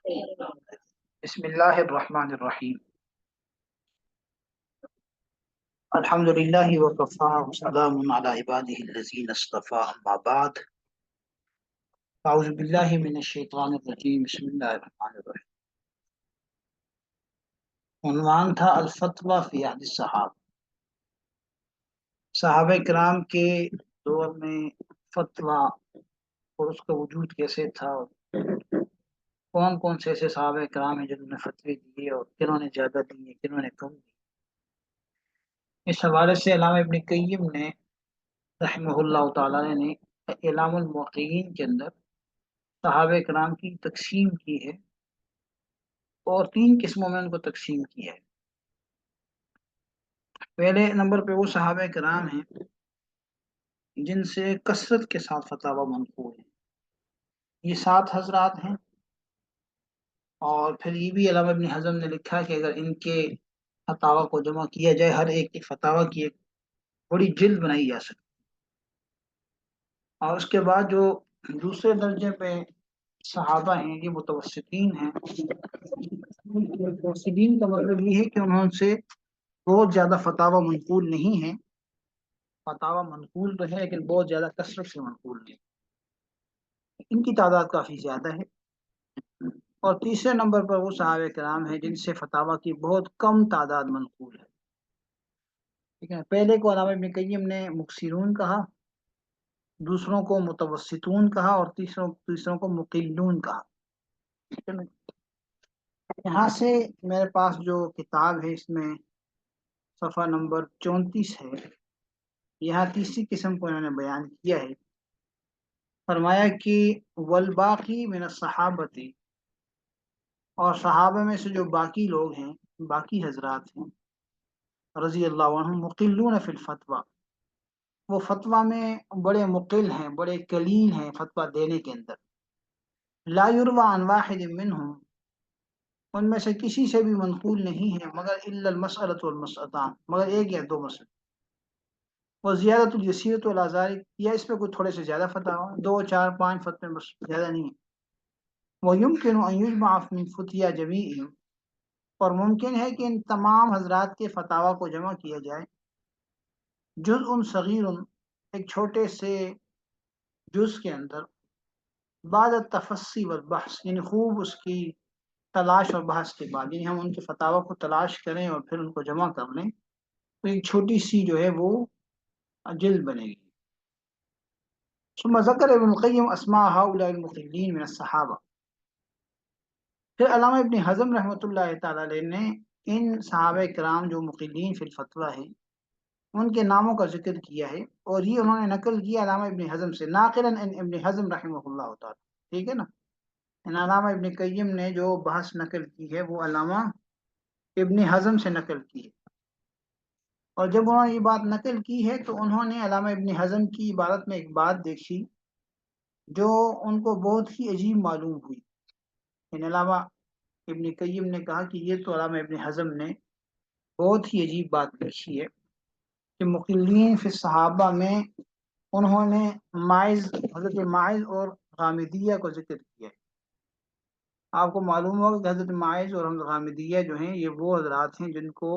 بسم اللہ الرحمن الرحیم الحمد للہ وکفا وسلام علی عبادہ الذین اصطفى اما بعد اعوذ باللہ من الشیطان الرجیم بسم اللہ الرحمن الرحیم۔ عنوان تھا الفتویٰ فی عہد الصحابہ، صحابہ کرام کے دور میں فتویٰ اور اس کا وجود کیسے تھا، اور کون کون سے ایسے صحابہ کرام ہیں جنہوں نے فتوی دیے اور کنہوں نے زیادہ دیے کنہوں نے کم دیے۔ اس حوالے سے علامہ ابن قیم نے رحمہ اللہ تعالی نے اعلام الموقعین کے اندر صحابہ کرام کی تقسیم کی ہے اور 3 قسموں میں ان کو تقسیم کیا ہے۔ پہلے نمبر پہ وہ صحابہ کرام ہیں جن سے کثرت کے ساتھ فتاوی منقول ہیں، یہ 7 حضرات ہیں، اور پھر یہ بھی علامہ ابن حزم نے لکھا کہ اگر ان کے فتاوی کو جمع کیا جائے، ہر ایک فتاوی کی ایک بڑی جلد بنائی جا سکتی۔ اور اس کے بعد جو دوسرے درجے پہ صحابہ ہیں یہ متوسطین ہیں۔ متوسطین کا مطلب یہ ہے کہ انہوں سے بہت زیادہ فتاوی منقول نہیں ہے، فتاوی منقول تو ہے لیکن بہت زیادہ کثرت سے منقول نہیں، ان کی تعداد کافی زیادہ ہے۔ اور تیسرے نمبر پر وہ صحابہ کرام ہیں جن سے فتاوی کی بہت کم تعداد منقول ہے، ٹھیک ہے۔ پہلے کو علامہ ابن قیم نے مکثرون کہا، دوسروں کو متوسطون کہا، اور تیسروں کو مقلون کہا۔ یہاں سے میرے پاس جو کتاب ہے اس میں صفحہ نمبر 34 ہے، یہاں تیسری قسم کو انہوں نے بیان کیا ہے۔ فرمایا کہ والباقی من الصحابۃ، اور صحابہ میں سے جو باقی لوگ ہیں، باقی حضرات ہیں رضی اللہ عنہم، مقلون فی الفتویٰ، وہ فتویٰ میں بڑے مقل ہیں، بڑے قلیل ہیں فتویٰ دینے کے اندر۔ لا یروی عن واحد منہم، ان میں سے کسی سے بھی منقول نہیں ہے مگر الا المسألۃ والمسألتان، مگر ایک یا 2 مسئلے، وہ زیادت الیسیرۃ علی ذلک، یا اس پہ کوئی تھوڑے سے زیادہ فتویٰ، 2 4 5 فتوے بس، زیادہ نہیں ہے۔ وَيُمْكِنُ أَن يُجْمَعَ مِنْ فُتْيَا جَمِيعِهِمْ، اور ممکن ہے کہ ان تمام حضرات کے فتاوی کو جمع کیا جائے، جزء صغیر، ایک چھوٹے سے جز کے اندر، بعد التفصی والبحث، یعنی خوب اس کی تلاش اور بحث کے بعد، یعنی ہم ان کے فتاوی کو تلاش کریں اور پھر ان کو جمع کر لیں تو ایک چھوٹی سی جو ہے وہ جلد بنے گی۔ ثم ذکر ابن القیم اسماء هؤلاء المقلین من الصحابہ، پھر علامہ ابن حزم رحمۃ اللہ تعالی علیہ نے ان صحابہ کرام جو مقلین فی الفتویٰ ہیں ان کے ناموں کا ذکر کیا ہے، اور یہ انہوں نے نقل کیا علامہ ابن حزم سے، ناقلا ان ابن حزم رحمہ اللہ تعالی، ٹھیک ہے نا۔ ان علامہ ابن قیم نے جو بحث نقل کی ہے وہ علامہ ابن حزم سے نقل کی ہے، اور جب انہوں نے یہ بات نقل کی ہے تو انہوں نے علامہ ابن حزم کی عبارت میں ایک بات دیکھی جو ان کو بہت ہی عجیب معلوم ہوئی۔ ان علامہ ابن قیم نے کہا کہ یہ تو علامہ ابن حزم نے بہت ہی عجیب بات لکھی ہے کہ مقلین فی الصحابہ میں انہوں نے حضرت ماعز اور غامدیہ کو ذکر کیا ہے۔ آپ کو معلوم ہوگا کہ حضرت ماعز اور غامدیہ جو ہیں یہ وہ حضرات ہیں جن کو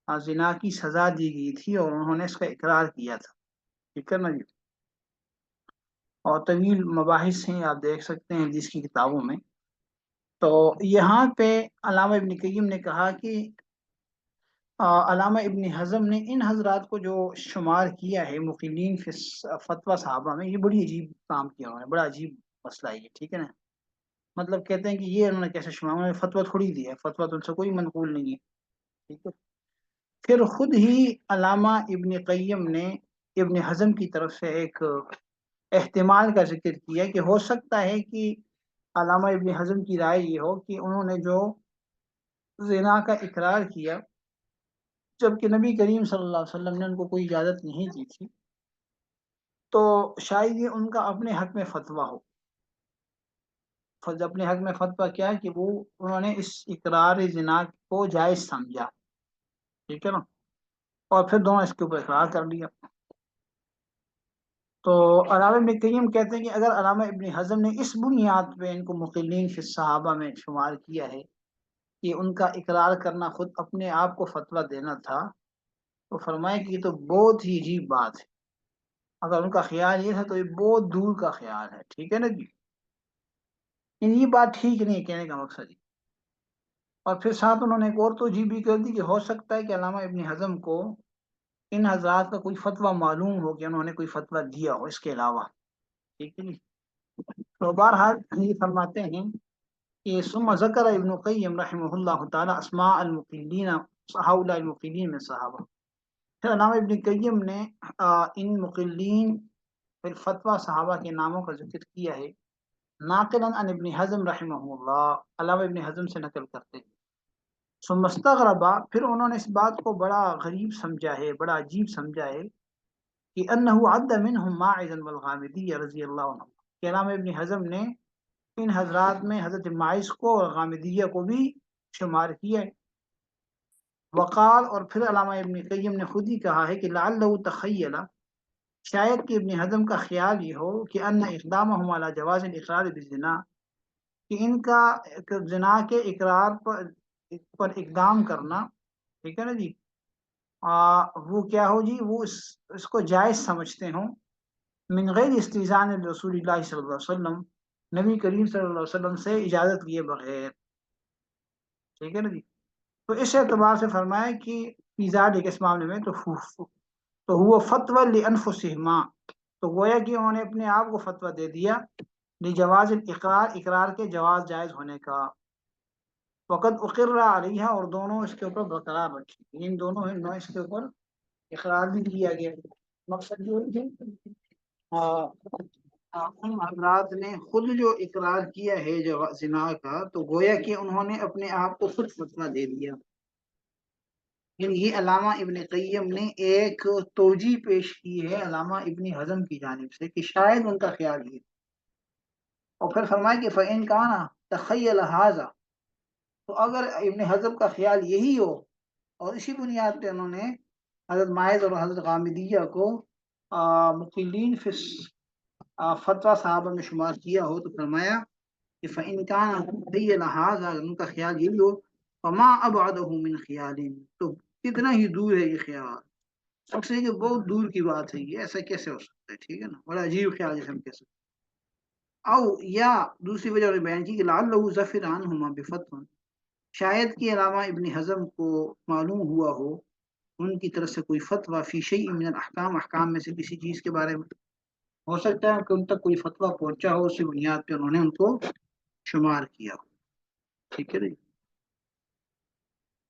زنا کی سزا دی گئی تھی اور انہوں نے اس کا اقرار کیا تھا، ٹھیک ہے نا جی۔ اور طویل مباحث ہیں، آپ دیکھ سکتے ہیں حدیث کی کتابوں میں۔ تو یہاں پہ علامہ ابن قیم نے کہا کہ علامہ ابن حزم نے ان حضرات کو جو شمار کیا ہے مقلین فی فتویٰ صحابہ میں، یہ بڑی عجیب کام کیا انہوں نے، بڑا عجیب مسئلہ ہے یہ، ٹھیک ہے نا۔ مطلب کہتے ہیں کہ یہ انہوں نے کیسے شمار، انہوں نے فتویٰ تھوڑی دیا ہے، فتویٰ تو ان سے کوئی منقول نہیں ہے، ٹھیک ہے۔ پھر خود ہی علامہ ابن قیم نے ابن حزم کی طرف سے ایک احتمال کا ذکر کیا کہ ہو سکتا ہے کہ علامہ ابن حزم کی رائے یہ ہو کہ انہوں نے جو زنا کا اقرار کیا جبکہ نبی کریم صلی اللہ علیہ وسلم نے ان کو کوئی اجازت نہیں دی تھی، تو شاید یہ ان کا اپنے حق میں فتویٰ ہو۔ اپنے حق میں فتویٰ کیا ہے کہ وہ انہوں نے اس اقرار زنا کو جائز سمجھا، ٹھیک ہے نا، اور پھر دونوں اس کے اوپر اقرار کر لیا۔ تو علامہ ابن قیم کہتے ہیں کہ اگر علامہ ابن حزم نے اس بنیاد پہ ان کو مقلین فی الصحابہ میں شمار کیا ہے کہ ان کا اقرار کرنا خود اپنے آپ کو فتویٰ دینا تھا، تو فرمائے کہ یہ تو بہت ہی عجیب بات ہے۔ اگر ان کا خیال یہ تھا تو یہ بہت دور کا خیال ہے، ٹھیک ہے نا جی، یہ بات ٹھیک نہیں ہے کہنے کا مقصد یہ۔ اور پھر ساتھ انہوں نے ایک اور توجیہ بھی کر دی کہ ہو سکتا ہے کہ علامہ ابن حزم کو ان حضرات کا کوئی فتویٰ معلوم ہو کہ انہوں نے کوئی فتویٰ دیا ہو اس کے علاوہ، ٹھیک ہے جی۔ تو بہرحال یہ فرماتے ہیں کہ ثم ذکر ابن قیم رحمہ اللہ تعالی اسماء المقلین ہؤلاء المقلین میں صحابہ، پھر علامہ ابن قیم نے ان مقلین پھر فتویٰ صحابہ کے ناموں کا ذکر کیا ہے، ناقلا عن ابن حزم رحمہ اللہ، علامہ ابن حزم سے نقل کرتے ہیں۔ ثم استغربا، پھر انہوں نے اس بات کو بڑا غریب سمجھا ہے، بڑا عجیب سمجھا ہے کہ انہ عد منہم ماعزا والغامدی رضی اللہ عنہ، کہ علامہ ابن حزم نے ان حضرات میں حضرت ماعز کو اور غامدیہ کو بھی شمار کیا ہے۔ وقال، اور پھر علامہ ابن قیم نے خود ہی کہا ہے کہ لعلہ تخیل، شاید کہ ابن حزم کا خیال یہ ہو کہ ان اقدامہم علی جواز الاقرار بالزنا، کہ ان کا زنا کے اقرار پر اقدام کرنا، ٹھیک ہے نا جی، وہ کیا ہو جی، وہ اس کو جائز سمجھتے ہوں، من غیر استئذان رسول اللہ صلی اللہ علیہ وسلم، نبی کریم صلی اللہ علیہ وسلم سے اجازت لیے بغیر، ٹھیک ہے نا جی۔ تو اس اعتبار سے فرمایا کہ فی ذالک، اس معاملے میں تو ہوا فتوی لانفسہما، تو گویا کہ انہوں نے اپنے آپ کو فتویٰ دے دیا لجواز الاقرار، اقرار کے جواز جائز ہونے کا، وقد اقر علیہ، اور دونوں اس کے اوپر برقرار رکھی، ان دونوں اس کے اوپر اقرار بھی کیا گیا۔ مقصد یہ ہے ان حضرات نے خود جو اقرار کیا ہے جو زنا کا، تو گویا کہ انہوں نے اپنے آپ کو خود فتویٰ دے دیا۔ یعنی یہ علامہ ابن قیم نے ایک توجیہ پیش کی ہے علامہ ابن حزم کی جانب سے کہ شاید ان کا خیال یہ، اور پھر فرمائے کہ فَإِن كَانَ تَخَيَّلَ هَذَا، تو اگر ابن حزم کا خیال یہی ہو اور اسی بنیاد پہ انہوں نے حضرت ماعز اور حضرت غامدیہ کو مقلین فی فتویٰ صحابہ میں شمار کیا ہو، تو فرمایا کہ فَإِن كَانَ تَخَيَّلَ هَذَا، اگر ان کا خیال یہی ہو، فَمَا أَبْعَدَهُ مِنْ خِيَالٍ، تو کتنا ہی دور ہے یہ خیال، سب سے کہ بہت دور کی بات ہے یہ، ایسا کیسے ہو سکتا ہے، ٹھیک ہے نا، بڑا عجیب خیال جیسے ہم کہہ سکتے ہیں۔ او یا دوسری وجہ انہوں نے بیان کی کہ لعلہ ظفر عنہما بفتوى، شاید کہ علامہ ابن حزم کو معلوم ہوا ہو ان کی طرف سے کوئی فتویٰ فی شیء من الاحکام، احکام میں سے کسی چیز کے بارے میں، ہو سکتا ہے کہ ان تک کوئی فتویٰ پہنچا ہو، اسی بنیاد پہ انہوں نے ان کو شمار کیا ہو، ٹھیک ہے جی۔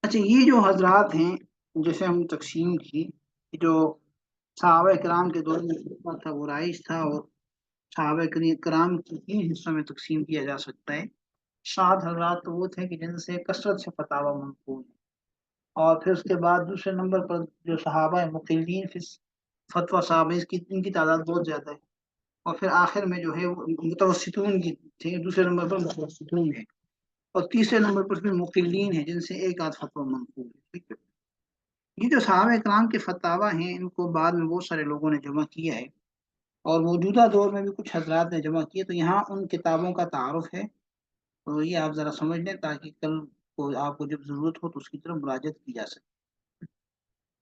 اچھا، یہ جو حضرات ہیں جیسے ہم تقسیم کی، جو صحابہ کرام کے دور میں فتویٰ تھا وہ رائج تھا، اور صحابہ کرام کی 3 حصوں میں تقسیم کیا جا سکتا ہے۔ 7 حضرات تو وہ تھے کہ جن سے کثرت سے فتاویٰ منقول ہے، اور پھر اس کے بعد دوسرے نمبر پر جو صحابہ مقلین فی فتویٰ صحابہ، ان کی تعداد بہت زیادہ ہے، اور پھر آخر میں جو ہے وہ متوسطون کی تھے، دوسرے نمبر پر متوسطون ہے، اور تیسرے نمبر پر پھر مقلین ہیں جن سے ایک آدھ فتویٰ منقول ہے، ٹھیک ہے۔ یہ جو صحابہ کرام کے فتاویٰ ہیں ان کو بعد میں بہت سارے لوگوں نے جمع کیا ہے، اور موجودہ دور میں بھی کچھ حضرات نے جمع کیے، تو یہاں ان کتابوں کا تعارف ہے، تو یہ آپ ذرا سمجھ لیں تاکہ کل کو آپ کو جب ضرورت ہو تو اس کی طرف مراجعت کی جا سکے۔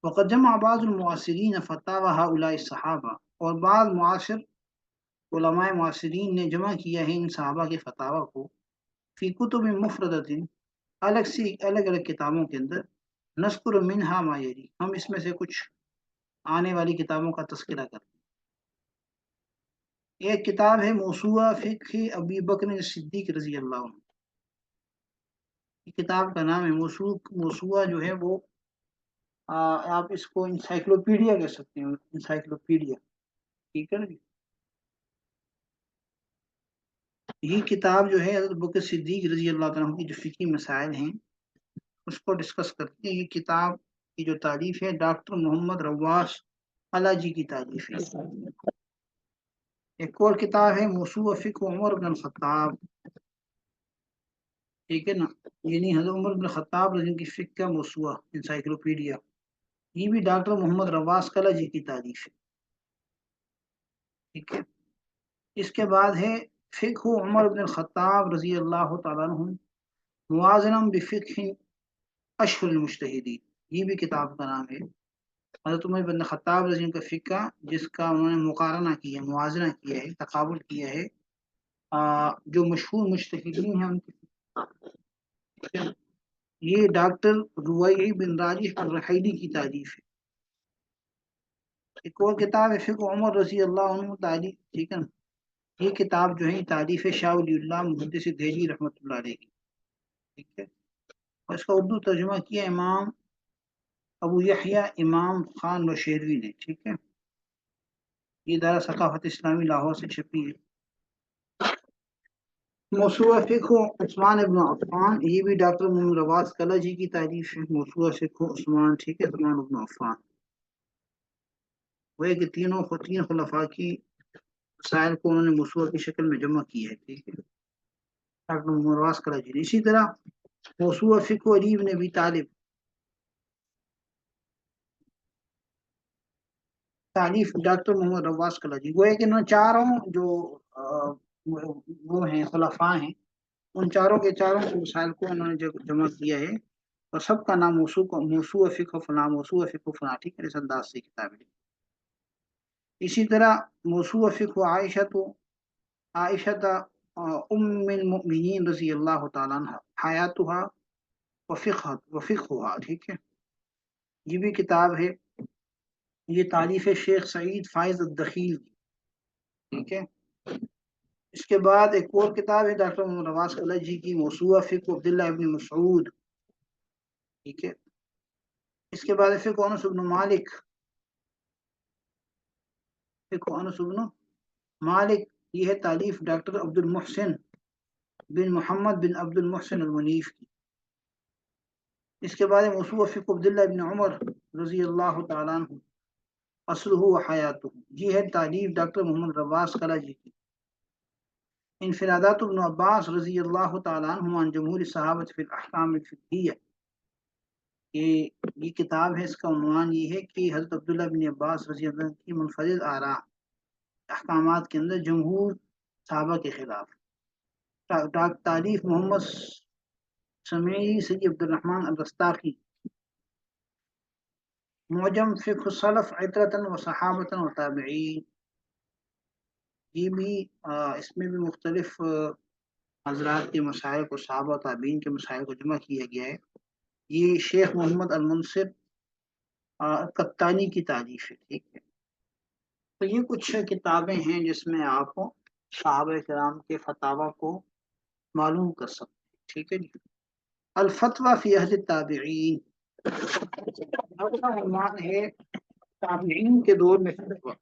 وقد جمع بعض المعاصرین فتاوی هؤلاء الصحابہ، اور بعض معاصر علماء معاصرین نے جمع کیا ہے ان صحابہ کے فتاویٰ کو فی کتب مفردۃ، الگ الگ کتابوں کے اندر، نذکر منہا ما یلی، ہم اس میں سے کچھ آنے والی کتابوں کا تذکرہ کرتے ہیں۔ ایک کتاب ہے موسوعہ فقہ ابی بکر صدیق رضی اللہ عنہ، کتاب کا نام ہے موسوعہ جو ہے وہ آپ اس کو انسائکلوپیڈیا کہہ سکتے ہیں، انسائکلوپیڈیا، ٹھیک ہے نا جی۔ یہ کتاب جو ہے حضرت بکر صدیق رضی اللہ عنہ کی جو فقہی مسائل ہیں اس کو ڈسکس کرتی ہے۔ یہ کتاب کی جو تالیف ہے ڈاکٹر محمد رواس الجی کی تالیف ہے۔ ایک اور کتاب ہے موسوعہ فقہ عمر بن الخطاب، ٹھیک ہے نا، یعنی حضرت عمر بن الخطاب رضی کی فقہ کا موسوعہ انسائکلوپیڈیا، یہ بھی ڈاکٹر محمد رواس کلجی کی تالیف ہے۔ ٹھیک ہے. اس کے بعد ہے فقہ عمر بن الخطاب رضی اللہ تعالیٰ عنہ موازنم بفقہ اشہر المجتہدین، یہ بھی کتاب کا نام ہے. حضرت عمر بن خطاب رضی اللہ عنہ کا فقہ جس کا انہوں نے مقارنہ کیا ہے، موازنہ کیا ہے، تقابل کیا ہے جو مشہور مجتہدین ہیں ان کے. یہ ڈاکٹر رویعی بن راجح الرحیلی کی تعریف ہے. ایک اور کتاب ہے فقہ عمر رضی اللہ عنہ تعریف، ٹھیک ہے نا. یہ کتاب جو ہے تعریف شاہ ولی اللہ محدث دہلوی رحمۃ اللہ علیہ کی. ٹھیک ہے. اور اس کا اردو ترجمہ کیا امام ابو یحییٰ امام خان نوشیروی نے. ٹھیک ہے. یہ دارا ثقافت اسلامی لاہور سے چھپی ہے. موسوعہ فقہ عثمان ابن عفان، یہ بھی ڈاکٹر محمد رواز کلجی کی تعریف ہے. موسوعہ فقہ عثمان، ٹھیک ہے، عثمان ابن عفان. وہ کہ تین خلفاء کی مسائل کو انہوں نے موسوعہ کی شکل میں جمع کی ہے. ٹھیک ہے، ڈاکٹر محمد رواز کلجی نے. اسی طرح موسوعہ فقہ علی بن ابی طالب، تعریف ڈاکٹر محمد رواز کلجی. وہ ہے کہ انہوں نے چاروں جو وہ ہیں خلفاء ہیں، ان چاروں کے چاروں مسائل کو انہوں نے جمع کیا ہے، اور سب کا نام موسوعہ فقہ فلاں، موسوعہ فقہ فلاں. ٹھیک ہے، اس انداز سے کتابیں. اسی طرح موسوعہ فقہ عائشہ ام المؤمنین رضی اللہ تعالیٰ عنہ حیاتها وفقہا. ٹھیک ہے، یہ بھی کتاب ہے. یہ تعریف شیخ سعید فائز الدخیل کی. ٹھیک ہے. اس کے بعد ایک اور کتاب ہے ڈاکٹر محمد رواز کلجی کی، موسوعہ فقہ عبداللہ ابن مسعود. ٹھیک ہے. اس کے بعد فقہ انس بن مالک، فقہ انس بن مالک، یہ ہے تعریف ڈاکٹر عبد المحسن بن محمد بن عبد المحسن المنیف کی. اس کے بعد موسوعہ فقہ عبداللہ بن عمر رضی اللہ تعالیٰ عنہ اصلہ و حیاتہ، یہ ہے تعریف ڈاکٹر محمد رواز کلجی کی. انفرادات ابن عباس رضی اللہ تعالیٰ عنہ عن جمہور صحابۃ فی الاحکام الفقہیہ، یہ کتاب ہے. اس کا عنوان یہ ہے کہ حضرت عبداللہ بن عباس رضی اللہ عنہ کی منفرد آراء احکامات کے اندر جمہور صحابہ کے خلاف. تعریف محمد سمیعی سید عبد الرحمن الرستاقی، معجم فقہ السلف عطرۃ و صحابۃ و تابعین. یہ بھی اس میں بھی مختلف حضرات کے مسائل کو، صحابہ و تابعین کے مسائل کو جمع کیا گیا ہے. یہ شیخ محمد المنصر قطانی کی تعریف ہے. ٹھیک ہے. تو یہ کچھ کتابیں ہیں جس میں آپ صحابہ کرام کے فتاوی کو معلوم کر سکتے ہیں. ٹھیک ہے جی. الفتویٰ فی عہد التابعین، عنوان ہے تابعین کے دور میں فتویٰ.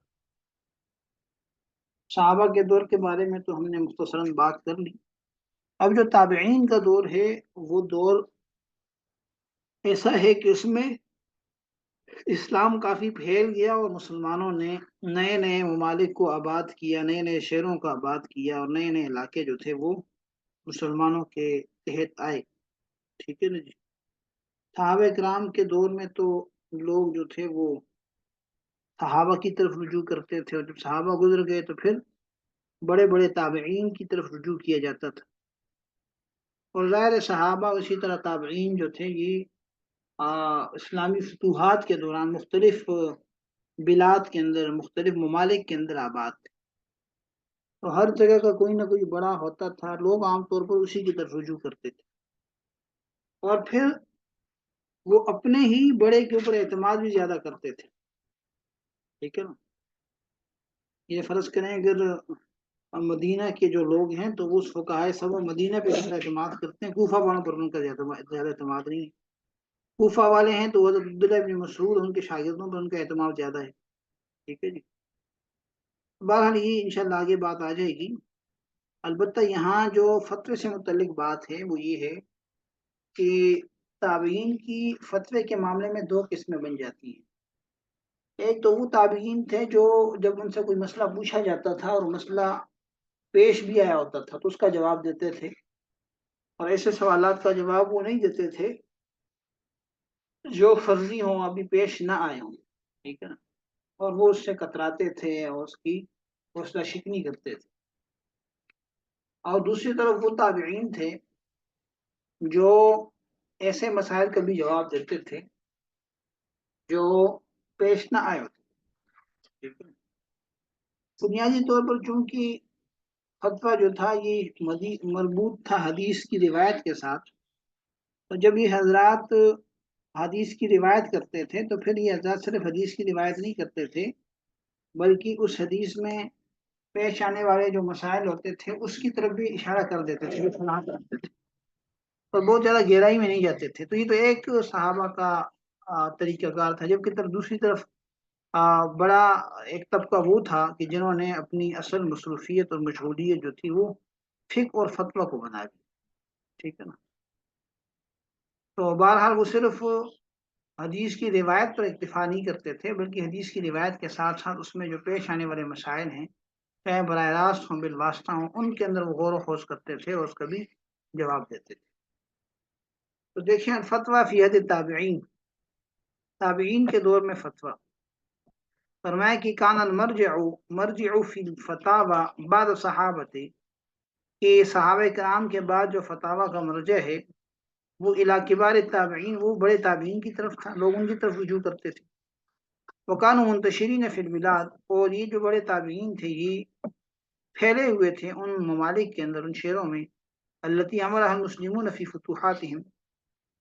صحابہ کے دور کے بارے میں تو ہم نے مختصراً بات کر لی. اب جو تابعین کا دور ہے وہ دور ایسا ہے کہ اس میں اسلام کافی پھیل گیا، اور مسلمانوں نے نئے نئے ممالک کو آباد کیا، نئے نئے شہروں کو آباد کیا، اور نئے نئے علاقے جو تھے وہ مسلمانوں کے تحت آئے. ٹھیک ہے نا جی. صحابہ کرام کے دور میں تو لوگ جو تھے وہ صحابہ کی طرف رجوع کرتے تھے، اور جب صحابہ گزر گئے تو پھر بڑے بڑے تابعین کی طرف رجوع کیا جاتا تھا. اور ظاہر صحابہ اسی طرح تابعین جو تھے یہ اسلامی فتوحات کے دوران مختلف بلاد کے اندر، مختلف ممالک کے اندر آباد تھے. تو ہر جگہ کا کوئی نہ کوئی بڑا ہوتا تھا، لوگ عام طور پر اسی کی طرف رجوع کرتے تھے، اور پھر وہ اپنے ہی بڑے کے اوپر اعتماد بھی زیادہ کرتے تھے. ٹھیک ہے نا. یہ فرض کریں اگر مدینہ کے جو لوگ ہیں تو وہ فقہائے سب مدینہ پہ زیادہ اعتماد کرتے ہیں، کوفہ والوں پر ان کا زیادہ اعتماد نہیں ہے. کوفہ والے ہیں تو حضرت عبداللہ بن مسعود ان کے شاگردوں پر ان کا اعتماد زیادہ ہے. ٹھیک ہے جی. بہرحال یہ انشاءاللہ آگے بات آ جائے گی. البتہ یہاں جو فتوے سے متعلق بات ہے وہ یہ ہے کہ تابعین کی فتوے کے معاملے میں دو قسمیں بن جاتی ہیں. ایک تو وہ تابعین تھے جو جب ان سے کوئی مسئلہ پوچھا جاتا تھا اور مسئلہ پیش بھی آیا ہوتا تھا تو اس کا جواب دیتے تھے، اور ایسے سوالات کا جواب وہ نہیں دیتے تھے جو فرضی ہوں، ابھی پیش نہ آئے ہوں. ٹھیک ہے نا. اور وہ اس سے کتراتے تھے اور اس کی حوصلہ شکنی کرتے تھے، اور دوسری طرف وہ تابعین تھے جو ایسے مسائل کا بھی جواب دیتے تھے جو پیش نہ آئے ہوتے۔ بنیادی طور پر چونکہ فتویٰ جو تھا یہ مربوط تھا حدیث کی روایت کے ساتھ، تو جب یہ حضرات حدیث کی روایت کرتے تھے تو پھر یہ حضرات صرف حدیث کی روایت نہیں کرتے تھے، بلکہ اس حدیث میں پیش آنے والے جو مسائل ہوتے تھے اس کی طرف بھی اشارہ کر دیتے تھے، اصلاحات کرتے تھے، اور بہت زیادہ گہرائی میں نہیں جاتے تھے۔ تو یہ تو ایک صحابہ کا طریقہ کار تھا، جبکہ دوسری طرف بڑا ایک طبقہ وہ تھا کہ جنہوں نے اپنی اصل مصروفیت اور مشغولیت جو تھی وہ فقہ اور فتویٰ کو بنا دی، ٹھیک ہے نا۔ تو بہرحال وہ صرف حدیث کی روایت پر اکتفا نہیں کرتے تھے، بلکہ حدیث کی روایت کے ساتھ ساتھ اس میں جو پیش آنے والے مسائل ہیں، چاہے براہ راست ہوں بالواسطہ ہوں، ان کے اندر وہ غور و خوض کرتے تھے اور اس کا بھی جواب دیتے تھے۔ تو دیکھیں الفتویٰ فی عہد التابعین، تابعین کے دور میں فتویٰ، فرمایا کہ کان مرجع فی الفتاوی بعد صحابت، کہ صحابہ کرام کے بعد جو فتاوی کا مرجع ہے وہ الی کبار التابعین، وہ بڑے تابعین کی طرف تھا، لوگ ان کی طرف رجوع کرتے تھے۔ وکانوا منتشرین فی البلاد، اور یہ جو بڑے تابعین تھے یہ پھیلے ہوئے تھے ان ممالک کے اندر، ان شہروں میں، التی امرها المسلمون فی فتوحاتهم،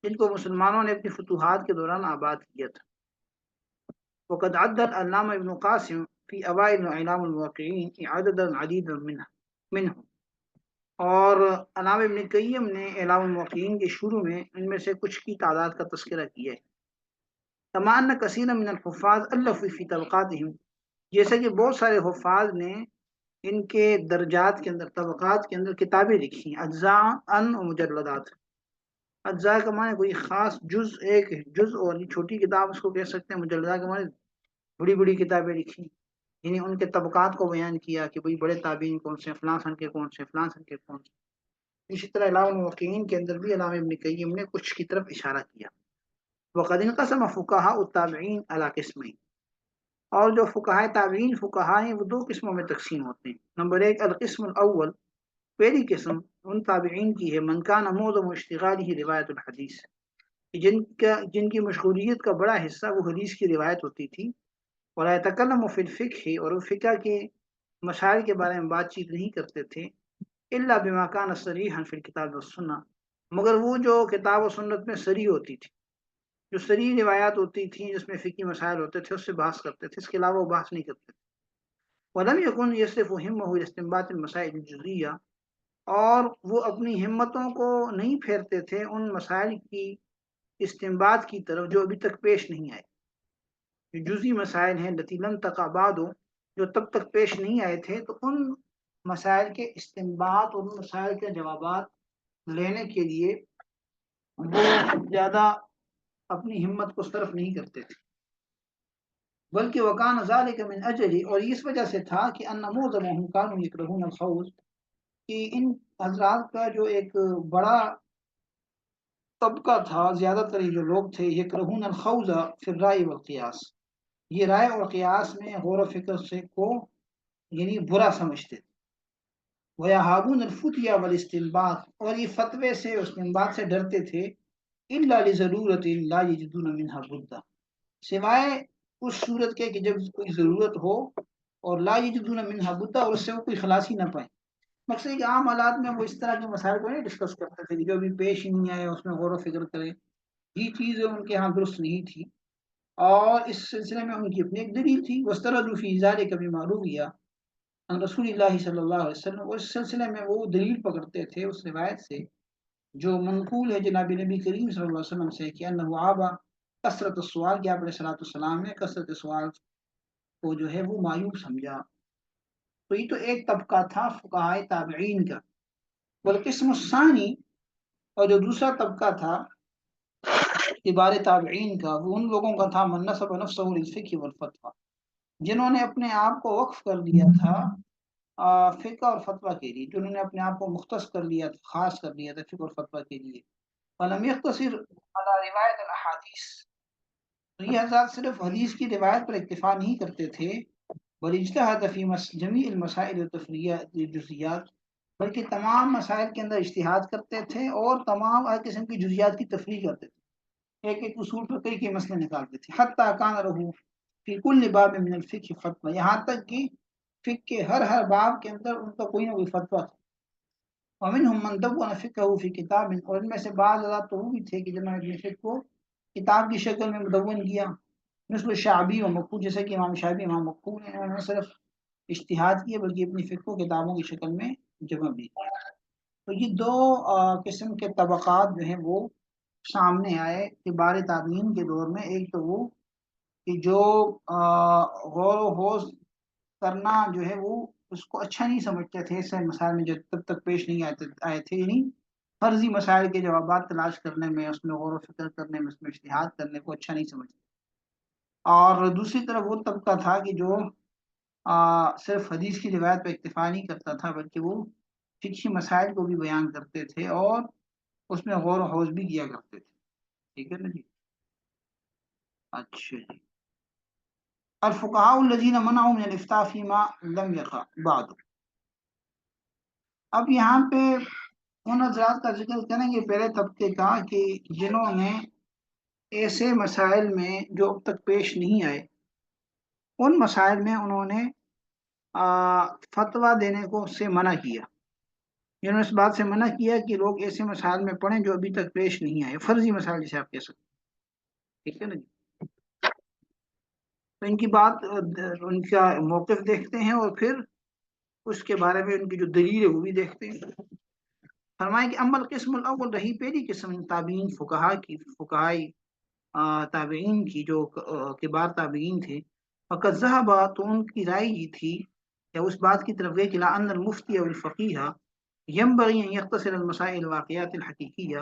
جن کو مسلمانوں نے اپنی فتوحات کے دوران آباد کیا تھا۔ وقد عد العلامہ ابن قاسم فی اوائل اعلام الموقعین عددا عدیدا منہ، اور علامہ ابن قیم نے اعلام الموقعین کے شروع میں ان میں سے کچھ کی تعداد کا تذکرہ کیا ہے۔ کما ان کثیر من الحفاظ الفوا فی طبقاتہم، جیسا کہ بہت سارے حفاظ نے ان کے درجات کے اندر، طبقات کے اندر کتابیں لکھی، اجزاء ان و مجلدات۔ اجزاء کا معنی کوئی خاص جز، ایک جز، اور یہ چھوٹی کتاب اس کو کہہ سکتے ہیں، مجلدات کا معنی بڑی بڑی کتابیں لکھی، یعنی ان کے طبقات کو بیان کیا کہ بھئی بڑے تابعین کون سے، فلاں سن کے کون سے، فلاں سن کے کون سے۔ اسی طرح علامہ الموقعین کے اندر بھی علامہ ابن قیم نے کچھ کی طرف اشارہ کیا۔ وقد انقسم فقہاء التابعین علی قسمین، اور جو فقہائے تابعین فقہا ہیں وہ دو قسموں میں تقسیم ہوتے ہیں۔ نمبر ایک، القسم الاول، پہلی قسم ان تابعین کی ہے، من کان معظم اشتغالہ روایت الحدیث، جن کی مشغولیت کا بڑا حصہ وہ حدیث کی روایت ہوتی تھی، ولا یتکلم فی الفقہ، اور وہ فقہ کے مسائل کے بارے میں بات چیت نہیں کرتے تھے، الا بما کان صریحا فی الکتاب والسنہ، مگر وہ جو کتاب و سنت میں صریح ہوتی تھی، جو صریح روایات ہوتی تھیں جس میں فقہی مسائل ہوتے تھے، اس سے بحث کرتے تھے، اس کے علاوہ وہ بحث نہیں کرتے تھے۔ ولم یکن یصرف همه الى استنباط المسائل الجزئیہ، اور وہ اپنی ہمتوں کو نہیں پھیرتے تھے ان مسائل کی استنباط کی طرف جو ابھی تک پیش نہیں آئے، جو جزئی مسائل ہیں، التی لم تقع بعد، جو تب تک پیش نہیں آئے تھے، تو ان مسائل کے استنباط اور ان مسائل کے جوابات لینے کے لیے وہ زیادہ اپنی ہمت کو صرف نہیں کرتے تھے، بلکہ وکان ذلک من اجل، اور اس وجہ سے تھا کہ ان معظمهم كانوا يكرهون الخوض، کہ ان حضرات کا جو ایک بڑا طبقہ تھا، زیادہ تر جو لوگ تھے، یکرہون الخوض فی الرائے والقیاس، یہ رائے اور قیاس میں غور و فکر سے کو یعنی برا سمجھتے تھے۔ وَيَهَابُونَ الْفُتْيَا وَالِاسْتِنبَاطَ، اور یہ فتوے سے، استنباط سے ڈرتے تھے، إِلَّا لِضَرُورَةٍ لَا يَجِدُونَ مِنْهَا بُدًّا، سوائے اس صورت کے کہ جب کوئی ضرورت ہو، اور لا یجدون منها بدا، اور اس سے وہ کوئی خلاصی نہ پائیں۔ مقصد ہے کہ عام حالات میں وہ اس طرح کے مسائل کو نہیں ڈسکس کرتے تھے، جو ابھی پیش ہی نہیں آئے اس میں غور و فکر کریں، یہ چیز ان کے ہاں درست نہیں تھی، اور اس سلسلے میں ان کی اپنی ایک دلیل تھی۔ وَاسْتَرَدُوا فِي ذَلِكَ بِمَا رُوِيَ عن رسول اللہ صلی اللہ علیہ وسلم، اور اس سلسلے میں وہ دلیل پکڑتے تھے اس روایت سے جو منقول ہے جناب نبی کریم صلی اللہ علیہ وسلم سے، کہ انہ عابا کثرت السوال، کہ آپ علیہ السلام نے کثرت سوال کو جو ہے وہ معیوب سمجھا۔ تو یہ تو ایک طبقہ تھا فقہائے تابعین کا۔ والقسم الثانی، اور جو دوسرا طبقہ تھا کبار تابعین کا، وہ ان لوگوں کا تھا من نسب نفسہ للفقہ والفتویٰ، جنہوں نے اپنے آپ کو وقف کر دیا تھا فقہ اور فتویٰ کے لیے، جنہوں نے اپنے آپ کو مختص کر لیا تھا، خاص کر لیا تھا فقہ اور فتویٰ کے لیے۔ فلم یقتصر على روایت الاحادیث، تو یہ حضرات صرف حدیث کی روایت پر اکتفا نہیں کرتے تھے، بل اجتہد فی جمیع المسائل الجزیات، بلکہ تمام مسائل کے اندر اجتہاد کرتے تھے اور تمام ہر قسم کی جزیات کی تفریح کرتے تھے، ایک ایک اصول فقہ کے مسئلے نکالتے تھے، حتی کان لہ فی کل باب من الفقہ فتوی، یہاں تک کہ فقہ کے ہر باب کے اندر ان کا کوئی نہ کوئی فتویٰ تھا۔ ومنهم من دون فقہہ فی کتاب، اور ان میں سے بعض حضرات تو وہ بھی تھے کہ جنہوں نے اپنے فقہ کو کتاب کی شکل میں مدون کیا، مثل شعبی و مقبول، جیسے کہ امام شعبی، امام مقبول ہیں، انہوں نے صرف اجتہاد کیے بلکہ اپنی فقہ کو کتابوں کی شکل میں جمع بھی کیا۔ تو یہ دو قسم کے طبقات جو ہیں وہ سامنے آئے کبار تابعین کے دور میں۔ ایک تو وہ کہ جو غور و خوض کرنا جو ہے وہ اس کو اچھا نہیں سمجھتے تھے، ایسے مسائل میں جو تب تک پیش نہیں آئے تھے، یعنی فرضی مسائل کے جوابات تلاش کرنے میں، اس میں غور و فکر کرنے میں، اس میں اجتہاد کرنے کو اچھا نہیں سمجھتے۔ اور دوسری طرف وہ طبقہ تھا کہ جو صرف حدیث کی روایت پہ اکتفا نہیں کرتا تھا، بلکہ وہ فقہی مسائل کو بھی بیان کرتے تھے اور اس میں غور و خوض بھی کیا کرتے تھے۔ ٹھیک ہے نا جی؟ اچھا جی، الفقهاء الذين منعوا من الافتاء فيما لم يقع بعد۔ اب یہاں پہ ان حضرات کا ذکر کریں گے پہلے طبقے کا کہ جنہوں نے ایسے مسائل میں جو اب تک پیش نہیں آئے، ان مسائل میں انہوں نے فتویٰ دینے کو سے منع کیا، انہوں نے اس بات سے منع کیا کہ لوگ ایسے مسائل میں پڑھیں جو ابھی تک پیش نہیں آئے، فرضی مسائل جسے آپ کہہ سکتے ہیں۔ ٹھیک ہے نا جی؟ تو ان کی بات، ان کا موقف دیکھتے ہیں اور پھر اس کے بارے میں ان کی جو دلیل ہے وہ بھی دیکھتے ہیں۔ فرمائیں کہ اما القسم الاول، رہی پہلی قسم تابعین فقہائی تابعین کی جو کبار تابعین تھے، فقد ذهب، تو ان کی رائے یہ تھی یا اس بات کی طرف گئے کہ لا ان المفتی او الفقیہ ينبغي ان يختصر المسائل الواقعات الحقیقیہ،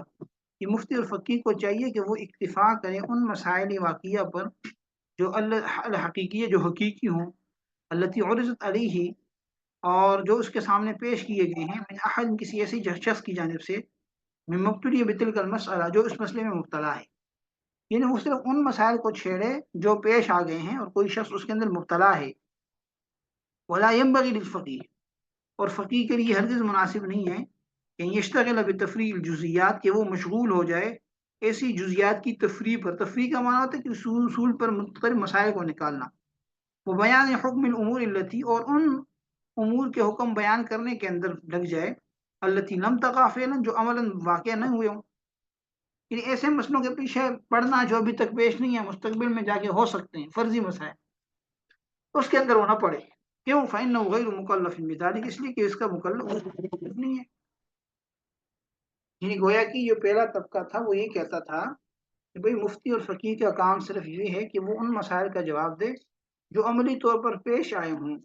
کہ مفتی اور فقیہ کو چاہیے کہ وہ اکتفا کریں ان مسائل واقعہ پر جو الحقیقیہ، جو حقیقی ہوں، التي عرضت علیہ، اور جو اس کے سامنے پیش کیے گئے ہیں، من احد، کسی ایسی شخص کی جانب سے، من مبتلی بتلک المسئلہ، جو اس مسئلے میں مبتلا ہے، یعنی وہ صرف ان مسائل کو چھیڑے جو پیش آ گئے ہیں اور کوئی شخص اس کے اندر مبتلا ہے۔ ولا ينبغي للفقیہ، اور فقیہ کے لیے ہرگز مناسب نہیں ہے کہ یشتغل بتفریع الجزیات، کہ وہ مشغول ہو جائے ایسی جزیات کی تفریح پر۔ تفریح کا معنی ہوتا ہے کہ اصول پر مختلف مسائل کو نکالنا، وہ بیان حکم الامور التی، اور ان امور کے حکم بیان کرنے کے اندر لگ جائے، التی لم تقع فعلا، جو عملاً واقع نہ ہوئے ہوں، یعنی ایسے مسئلوں کے پیچھے پڑھنا جو ابھی تک پیش نہیں ہے، مستقبل میں جا کے ہو سکتے ہیں، فرضی مسائل، اس کے اندر وہ نہ پڑے۔ کیوں؟ فإنه غیر مکلف بذلک، اس لیے کہ اس کا مکلف نہیں ہے۔ یعنی گویا کہ جو پہلا طبقہ تھا وہ یہ کہتا تھا کہ بھئی مفتی اور فقیہ کا کام صرف یہ ہے کہ وہ ان مسائل کا جواب دے جو عملی طور پر پیش آئے ہوں،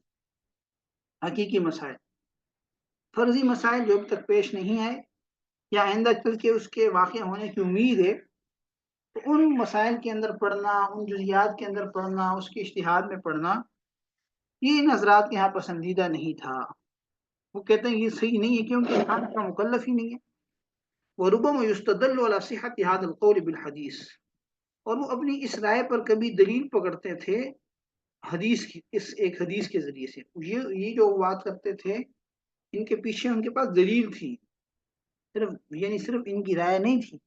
حقیقی مسائل۔ فرضی مسائل جو اب تک پیش نہیں آئے یا آئندہ چل کے اس کے واقع ہونے کی امید ہے، تو ان مسائل کے اندر پڑھنا، ان جزیات کے اندر پڑھنا، اس کے اجتہاد میں پڑھنا، یہ ان حضرات کے یہاں پسندیدہ نہیں تھا۔ وہ کہتے ہیں یہ صحیح نہیں ہے کیونکہ انسان کا مکلف ہی نہیں ہے۔ وَرُبَّمَا يُسْتَدَلُّ عَلَى صِحَّةِ هَذَا الْقَوْلِ بِالْحَدِيثِ، اور وہ اپنی اس رائے پر کبھی دلیل پکڑتے تھے حدیث کی، اس ایک حدیث کے ذریعے سے۔ یہ جو بات کرتے تھے، ان کے پیچھے ان کے پاس دلیل تھی، صرف ان کی رائے نہیں تھی،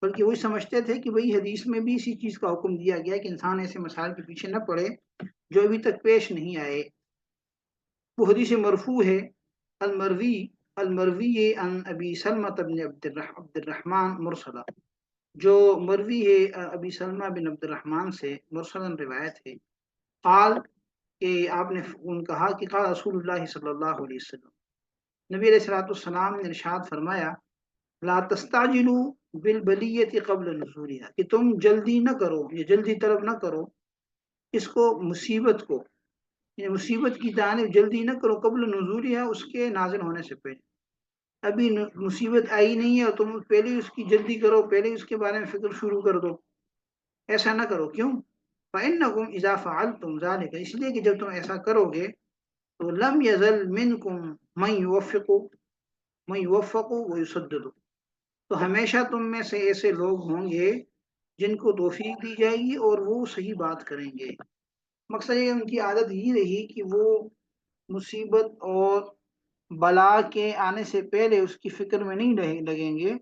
بلکہ وہی سمجھتے تھے کہ بھئی حدیث میں بھی اسی چیز کا حکم دیا گیا کہ انسان ایسے مسائل کے پیچھے نہ پڑے جو ابھی تک پیش نہیں آئے۔ وہ حدیث مرفوع ہے، المروی عن ابی سلمہ بن عبد الرحمن مرسلہ، جو مروی ہے ابی سلمہ بن عبد الرحمن سے مرسلن روایت ہے، قال، کہ آپ نے ان کہا کہ قال رسول اللہ صلی اللہ علیہ وسلم، نبی علیہ الصلوۃ والسلام نے ارشاد فرمایا، لا تستعجلوا بالبلیۃ قبل نزولها، کہ تم جلدی نہ کرو یا جلدی طلب نہ کرو اس کو، مصیبت کو، یعنی مصیبت کی جانب جلدی نہ کرو، قبل نزولها، اس کے نازل ہونے سے پہلے۔ ابھی مصیبت آئی نہیں ہے اور تم پہلے اس کی جلدی کرو، پہلے اس کے بارے میں فکر شروع کر دو، ایسا نہ کرو۔ کیوں؟ فإنکم اذا فعلتم ذلك، اس لیے کہ جب تم ایسا کرو گے تو لم یزل منکم من یوفق ویسدد، تو ہمیشہ تم میں سے ایسے لوگ ہوں گے جن کو توفیق دی جائے گی اور وہ صحیح بات کریں گے۔ مقصد یہ ان کی عادت یہ رہی کہ وہ مصیبت اور بلا کے آنے سے پہلے اس کی فکر میں نہیں لگیں گے،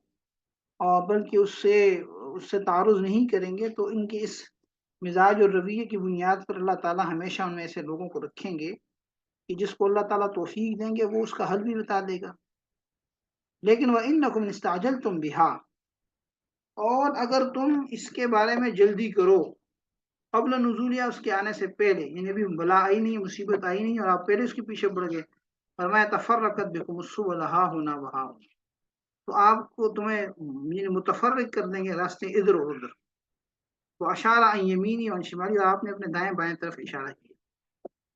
اور بلکہ اس سے تعارض نہیں کریں گے، تو ان کے اس مزاج اور رویے کی بنیاد پر اللہ تعالیٰ ہمیشہ ان میں ایسے لوگوں کو رکھیں گے کہ جس کو اللہ تعالیٰ توفیق دیں گے وہ اس کا حل بھی بتا دے گا۔ لیکن وَإِنَّكُمْ اسْتَعْجَلْتُمْ بِهَا، اور اگر تم اس کے بارے میں جلدی کرو، قبل نزول، یا اس کے آنے سے پہلے، یعنی ابھی بلا آئی نہیں، مصیبت آئی نہیں اور آپ پہلے اس کے پیچھے پڑ گئے، فرمایا تفرقت بكم السبل ها هنا وها، تو آپ کو تمہیں یعنی متفرق کر دیں گے راستے ادھر اور ادھر۔ تو اشارہ عن یمینی و عن شمالی، اور آپ نے اپنے دائیں بائیں طرف اشارہ کیا،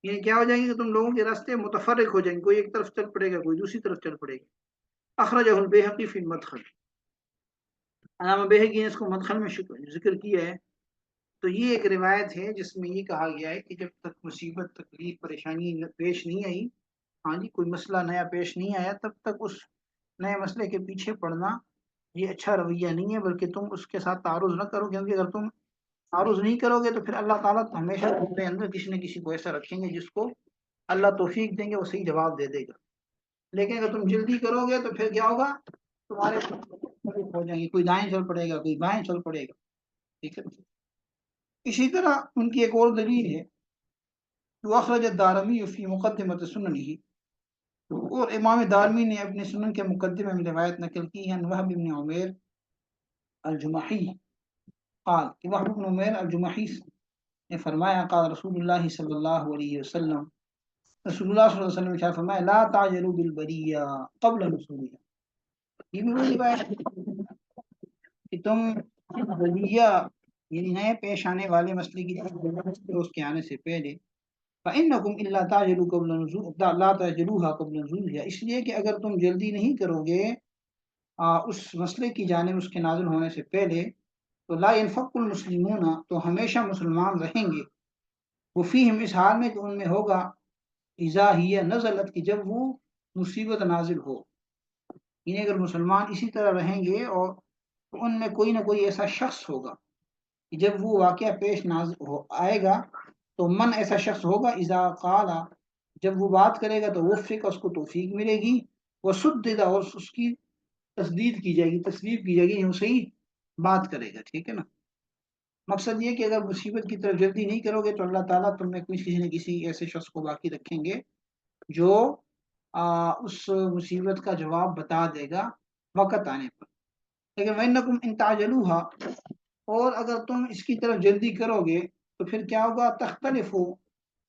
یعنی کیا ہو جائیں گے کہ تم لوگوں کے راستے متفرق ہو جائیں گے، کوئی ایک طرف چل پڑے گا، کوئی دوسری طرف چل پڑے گا۔ اخرجہ البیہقی فی المدخل، علامہ بیہقی نے اس کو مدخل میں ذکر کیا ہے۔ تو یہ ایک روایت ہے جس میں یہ کہا گیا ہے کہ جب تک مصیبت، تکلیف، پریشانی پیش نہیں آئی، ہاں جی، کوئی مسئلہ نیا پیش نہیں آیا، تب تک اس نئے مسئلے کے پیچھے پڑنا یہ اچھا رویہ نہیں ہے، بلکہ تم اس کے ساتھ تعارض نہ کرو، کیونکہ اگر تم تعارض نہیں کرو گے تو پھر اللہ تعالیٰ ہمیشہ تمہارے اندر کسی نہ کسی کو ایسا رکھیں گے جس کو اللہ توفیق دیں گے، وہ صحیح جواب دے دے گا۔ لیکن اگر تم جلدی کرو گے تو پھر کیا ہوگا، تمہارے ہو جائیں گے، کوئی دائیں چل پڑے گا، کوئی بائیں چل پڑے گا، ٹھیک ہے۔ اسی طرح ان کی ایک اور دلیل ہے، اخرج الدارمی فی مقدمۃ سننہ، اور امام دارمی نے اپنے سنن کے مقدمے میں روایت نقل کی ہے، وہب بن عمیر الجمحی قال، کہ وہب بن عمیر الجمحی نے فرمایا، قال رسول اللہ صلی اللہ علیہ وسلم، رسول اللہ صلی اللہ علیہ وسلم نے فرمایا، لا تعجلوا بالبریہ قبل نزولها، یہ بھی وہی روایت کہ تم بلیہ یعنی نئے پیش آنے والے مسئلے کی اس کے آنے سے پہلے، فَإِنَّكُمْ إِلَّا تَعْجَلُوا قَبْلَ نُزُولِهَا لَا تَعْجَلُوهَا قَبْلَ نُزُولِهَا، اس لیے کہ اگر تم جلدی نہیں کرو گے اس مسئلے کی جانب اس کے نازل ہونے سے پہلے، تو لا ينفق المسلمون، تو ہمیشہ مسلمان رہیں گے، وفیہم، اس حال میں کہ ان میں ہوگا، اذا ہی نزلت، کی جب وہ مصیبت نازل ہو، یعنی اگر مسلمان اسی طرح رہیں گے اور ان میں کوئی نہ کوئی ایسا شخص ہوگا کہ جب وہ واقعہ پیش آئے گا تو من ایسا شخص ہوگا، اذا قال، جب وہ بات کرے گا تو وفق، اس کو توفیق ملے گی، وہ سدد، اور اس کی تصدیق کی جائے گی، تصدیق کی جائے گی، وہ صحیح بات کرے گا، ٹھیک ہے نا۔ مقصد یہ کہ اگر مصیبت کی طرف جلدی نہیں کرو گے تو اللہ تعالیٰ تم میں کسی نہ کسی ایسے شخص کو باقی رکھیں گے جو اس مصیبت کا جواب بتا دے گا وقت آنے پر۔ لیکن وَإِنَّكُمْ إِن تَعْجَلُوهَا، اور اگر تم اس کی طرف جلدی کرو گے تو پھر کیا ہوگا، تختلف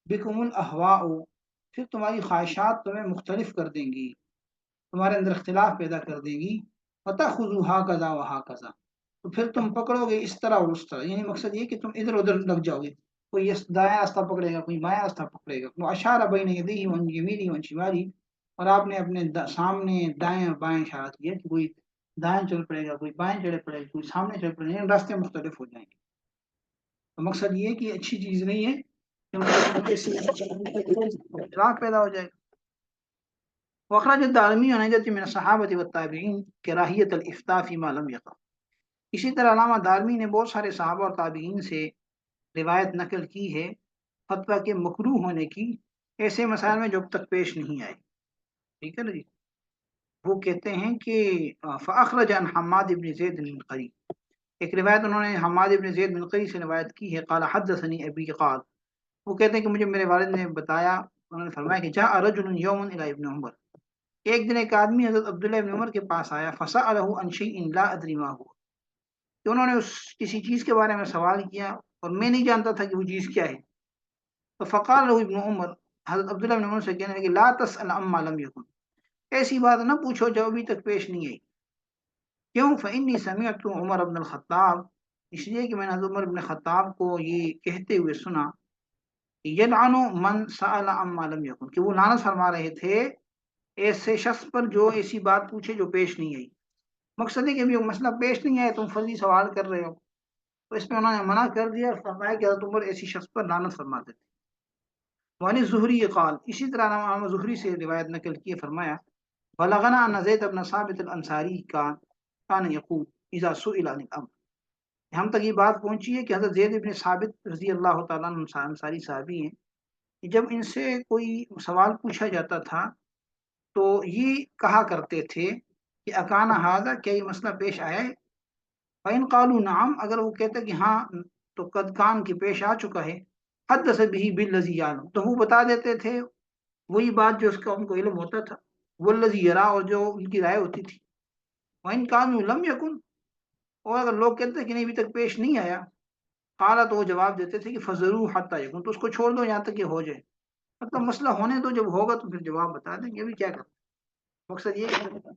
بکم الاہواء، پھر تمہاری خواہشات تمہیں مختلف کر دیں گی، تمہارے اندر اختلاف پیدا کر دے گی، وَتَأْخُذُوا هَكَذَا وَهَكَذَا، تو پھر تم پکڑو گے اس طرح اور اس طرح، یعنی مقصد یہ کہ تم ادھر ادھر لگ جاؤ گے، کوئی دائیں راستہ پکڑے گا، کوئی بائیں راستہ پکڑے گا، وہ اشارہ بین یدیہ وعن یمینہ وعن شمالہ، اور آپ نے اپنے سامنے دائیں اور بائیں اشارہ کیا کہ کوئی دائیں چل پڑے گا، کوئی بائیں چلے پڑے گا، کوئی سامنے چل پڑے گا، یعنی راستے مختلف ہو جائیں گے۔ تو مقصد یہ کہ اچھی چیز نہیں ہے اختلاف پیدا ہو جائے گا۔ وخرج الدارمی عن عدة من الصحابة والتابعين كراہیۃ الافتاء فيما لم يقع، اسی طرح علامہ دارمی نے بہت سارے صحابہ اور تابعین سے روایت نقل کی ہے فتویٰ کے مکروہ ہونے کی ایسے مسائل میں جو اب تک پیش نہیں آئے، ٹھیک ہے نا جی۔ وہ کہتے ہیں کہ فاخرج عن حماد بن زید بن قری، ایک روایت انہوں نے حماد بن زید بن قری سے روایت کی ہے، قال حدثني ابی، قال، وہ کہتے ہیں کہ مجھے میرے والد نے بتایا، انہوں نے فرمایا کہ جاء رجل یوما الى ابن عمر، ایک دن ایک آدمی حضرت عبداللہ ابن عمر کے پاس آیا، فسألہ عن شیء لا ادری ما هو، کہ انہوں نے کسی چیز کے بارے میں سوال کیا اور میں نہیں جانتا تھا کہ وہ چیز کیا ہے، تو فقال له ابن عمر، حضرت عبداللہ ابن عمر سے کہنے لگے، لا تسأل عما لم يكن، ایسی بات نہ پوچھو جو ابھی تک پیش نہیں آئی، کیوں، فإني سمعت عمر بن الخطاب، اس لیے کہ میں نے حضرت عمر بن خطاب کو یہ کہتے ہوئے سنا، یلعن من سأل عما لم يكن، کہ وہ لعنت فرما رہے تھے ایسے شخص پر جو ایسی بات پوچھے جو پیش نہیں آئی۔ مقصد ہے کہ ابھی مسئلہ پیش نہیں آیا، تم فرضی سوال کر رہے ہو، تو اس میں انہوں نے منع کر دیا اور فرمایا کہ حضرت عمر ایسی شخص پر لعنت فرماتے تھے۔ وعن الزہری قال، اسی طرح امام زہری سے روایت نقل کی، فرمایا، بلغنا ان زید بن ثابت الانصاری کان یقول اذا سئل عن الامر، ہم تک یہ بات پہنچی ہے کہ حضرت زید بن ثابت رضی اللہ تعالیٰ عنہ انصاری صحابی ہیں کہ جب ان سے کوئی سوال پوچھا جاتا تھا تو یہ کہا کرتے تھے کہ اکانا ہاذا، کیا یہ مسئلہ پیش آیا ہے؟ فَإِن قالوا نعم، اگر وہ کہتے کہ ہاں تو قد کان کی پیش آ چکا ہے، حدث به بالذی یعلم، تو وہ بتا دیتے تھے وہی بات جو اس کا ان کو علم ہوتا تھا، والذی یرا، اور جو ان کی رائے ہوتی تھی، وَإِن كانوا لم يكن، اور اگر لوگ کہتے کہ نہیں ابھی تک پیش نہیں آیا، قالا، تو وہ جواب دیتے تھے کہ فضروا حتی یکن، تو اس کو چھوڑ دو یہاں تک یہ ہو جائے، مطلب مسئلہ ہونے دو، جب ہوگا تو پھر جواب بتا دیں گے، ابھی کیا کریں۔ مقصد یہ ہے کہ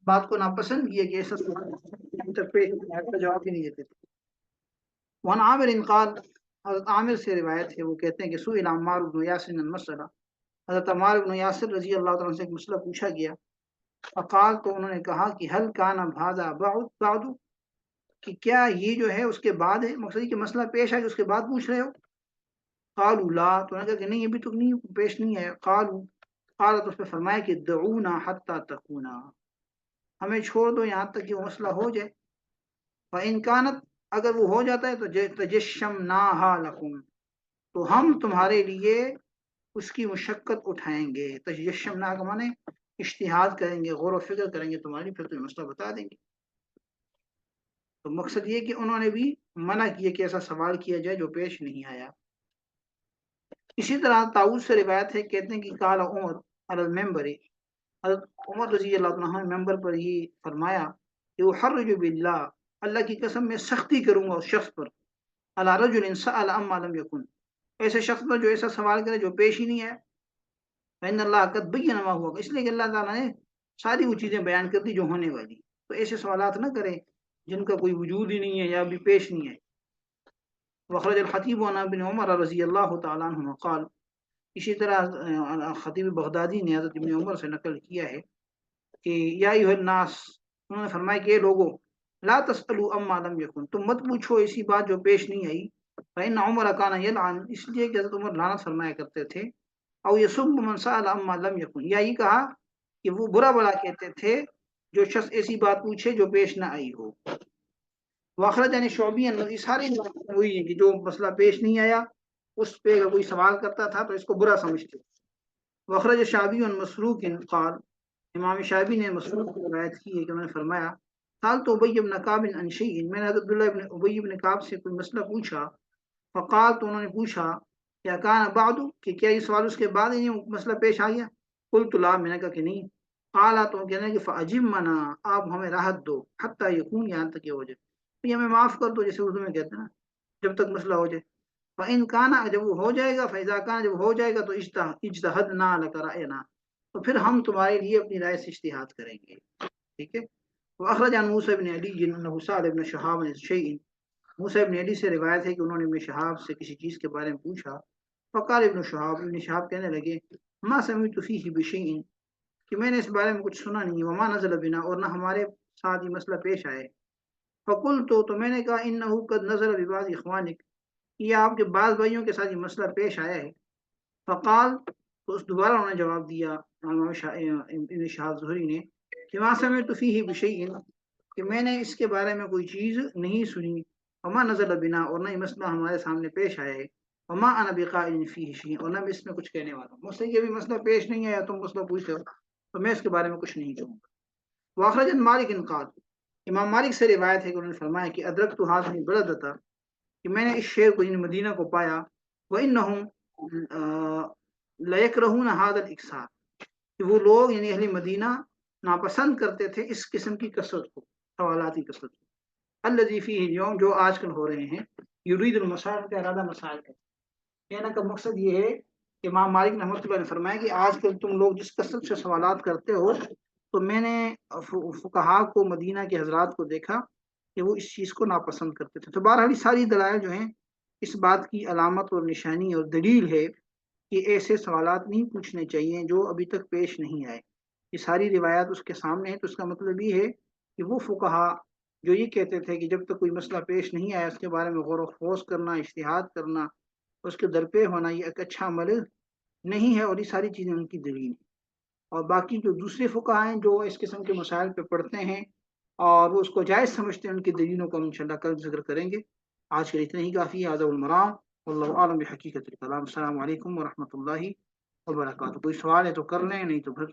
بات کو ناپسند کیا کہ ایسا ابھی تک پیش نہیں آیا، کا جواب ہی نہیں دیتے تھے۔ وعن عامر قال، حضرت عامر سے روایت ہے، وہ کہتے ہیں کہ سئل عمار بن یاسر المسئلہ، حضرت عمار بن یاسر رضی اللہ تعالیٰ عنہ سے ایک مسئلہ پوچھا گیا، فقال، تو انہوں نے کہا کہ حل کان بھاذا بعد، کہ کیا یہ جو ہے اس کے بعد ہے، مقصد کہ مسئلہ پیش ہے کہ اس کے بعد پوچھ رہے ہو؟ قالوا لا، تو انہوں نے کہا کہ نہیں ابھی تک نہیں پیش نہیں ہے۔ قال، تو اس پہ فرمایا کہ دعونا حتی تکونا، ہمیں چھوڑ دو یہاں تک کہ وہ مسئلہ ہو جائے۔ فإن كانت، اگر وہ ہو جاتا ہے تو تجشمناها لكم، تو ہم تمہارے لیے اس کی مشقت اٹھائیں گے۔ تجشمنا کا معنی اشتہاد کریں گے، غور و فکر کریں گے تمہاری، پھر تمہیں مسئلہ بتا دیں گے۔ تو مقصد یہ کہ انہوں نے بھی منع کیا کہ ایسا سوال کیا جائے جو پیش نہیں آیا۔ اسی طرح طاؤس سے روایت ہے، کہتے ہیں کہ قال عمر علی المنبر، حضرت عمر رضی اللہ عنہ نے ممبر پر یہ فرمایا کہ احرج باللہ، اللہ کی قسم میں سختی کروں گا اس شخص پر، علی رجل سأل عما لم یکن، ایسے شخص پر جو ایسا سوال کرے جو پیش ہی نہیں ہے، فإن اللہ قد بین ما ہوا، اس لیے کہ اللہ تعالیٰ نے ساری وہ چیزیں بیان کر دی جو ہونے والی، تو ایسے سوالات نہ کریں جن کا کوئی وجود ہی نہیں ہے یا ابھی پیش نہیں ہے۔ وخرج الخطیب عن ابن عمر رضی اللہ تعالیٰ عنہ قال، اسی طرح خطیب بغدادی نے حضرت ابن عمر سے نقل کیا ہے کہ یا ایھا الناس، انہوں نے فرمایا کہ لوگوں، لا تسألوا عما لم یکن، تم مت پوچھو ایسی بات جو پیش نہیں آئی، فإن عمر کان یلعن، اس لیے کہ حضرت عمر لعنت فرمایا کرتے تھے، او یسب من سأل عما لم یکن، یا یہ کہا کہ وہ برا بلا کہتے تھے جو شخص ایسی بات پوچھے جو پیش نہ آئی ہو۔ واخرج یعنی شعبی الذی، ساری ہوئی ہے کہ جو مسئلہ پیش نہیں آیا اس پہ اگر کوئی سوال کرتا تھا تو اس کو برا سمجھتے۔ واخرج شعبی مسروق قال، امام شعبی نے مسروق کی روایت کی ہے کہ انہوں نے فرمایا قال تو ابی بن کعب عن شیء، میں نے حضرت عبداللہ بن ابی بن کعب سے کوئی مسئلہ پوچھا، فقال، تو انہوں نے پوچھا کیا کان بعد، کہ کیا یہ سوال اس کے بعد ہی مسئلہ پیش آ گیا؟ قلت لا، میں نے کہا کہ نہیں۔ قال، تو کہنے کہ فاجمنا، آپ ہمیں راحت دو، حتی یکون، یہاں تک یہ ہو جائے، یہ ہمیں معاف کر دو، جیسے اردو میں کہتے ہیں نا، جب تک مسئلہ ہو جائے۔ فإن کانا، جب وہ ہو جائے گا، فإذا کان، جب ہو جائے گا تو اجتہدنا لک رأینا، تو پھر ہم تمہارے لیے اپنی رائے سے اجتہاد کریں گے، ٹھیک ہے۔ واخرج عن موسیٰ بن علی انہ سأل ابن شہاب عن شیء، موسیٰ ابن علی سے روایت ہے کہ انہوں نے ابن شہاب سے کسی چیز کے بارے میں پوچھا، فقال ابن شہاب کہنے لگے ما سمعت فیہ بشیء، کہ میں نے اس بارے میں کچھ سنا نہیں، وما نزل بنا، اور نہ ہمارے ساتھ یہ مسئلہ پیش آئے۔ فقلت، تو میں نے کہا انہ قد نزل ببعض اخوانک، یہ آپ کے بعض بھائیوں کے ساتھ یہ مسئلہ پیش آیا ہے۔ فقال، تو اس دوبارہ انہوں نے جواب دیا ابن شہاب زہری نے کہ ما سمعت فیہ بشیء، کہ میں نے اس کے بارے میں کوئی چیز نہیں سنی، وما نزل بنا، اور نہ یہ مسئلہ ہمارے سامنے پیش آیا ہے، وما انا بقائل فیہ شیء، اور نہ میں اس میں کچھ کہنے والا ہوں، مجھ سے یہ بھی مسئلہ پیش نہیں آیا، تم مسئلہ پوچھتے ہو تو میں اس کے بارے میں کچھ نہیں کہوں گا۔ واخرج عن مالک قال، امام مالک سے روایت ہے کہ انہوں نے فرمایا کہ ادرکت هذه البلدۃ، کہ میں نے اس شہر کو یعنی مدینہ کو پایا، وانہم لیکرہون هذا الاکثار، کہ وہ لوگ یعنی اہل مدینہ ناپسند کرتے تھے اس قسم کی کثرت کو، سوالاتی کثرت کو، الذی فیہ اليوم، جو آج کل ہو رہے ہیں، یرید المسائل کا ارادہ مسائل کا، کہنے کا مقصد یہ ہے کہ امام مالک رحمۃ اللہ نے فرمایا کہ آج کل تم لوگ جس کثرت سے سوالات کرتے ہو، تو میں نے فقہا کو، مدینہ کے حضرات کو دیکھا کہ وہ اس چیز کو ناپسند کرتے تھے۔ تو بہرحال ساری دلائل جو ہیں اس بات کی علامت اور نشانی اور دلیل ہے کہ ایسے سوالات نہیں پوچھنے چاہیے جو ابھی تک پیش نہیں آئے۔ یہ ساری روایات اس کے سامنے ہیں، تو اس کا مطلب یہ ہے کہ وہ فقہا جو یہ کہتے تھے کہ جب تک کوئی مسئلہ پیش نہیں آیا اس کے بارے میں غور و خوض کرنا، اجتہاد کرنا، اس کے درپے ہونا، یہ ایک اچھا عمل نہیں ہے، اور یہ ساری چیزیں ان کی دلیل ہیں۔ اور باقی جو دوسرے فقہا ہیں جو اس قسم کے مسائل پہ پڑھتے ہیں اور وہ اس کو جائز سمجھتے ہیں، ان کے دلیلوں کو ہم انشاءاللہ کل ذکر کریں گے. آج کے لیے اتنا ہی کافی ہے. ادب المرام واللہ عالم بحقیقت الکلام. السلام علیکم ورحمۃ اللہ وبرکاتہ. کوئی سوال ہے تو کر لیں، نہیں تو پھر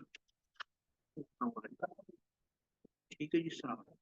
ٹھیک ہے جی. السلام علیکم.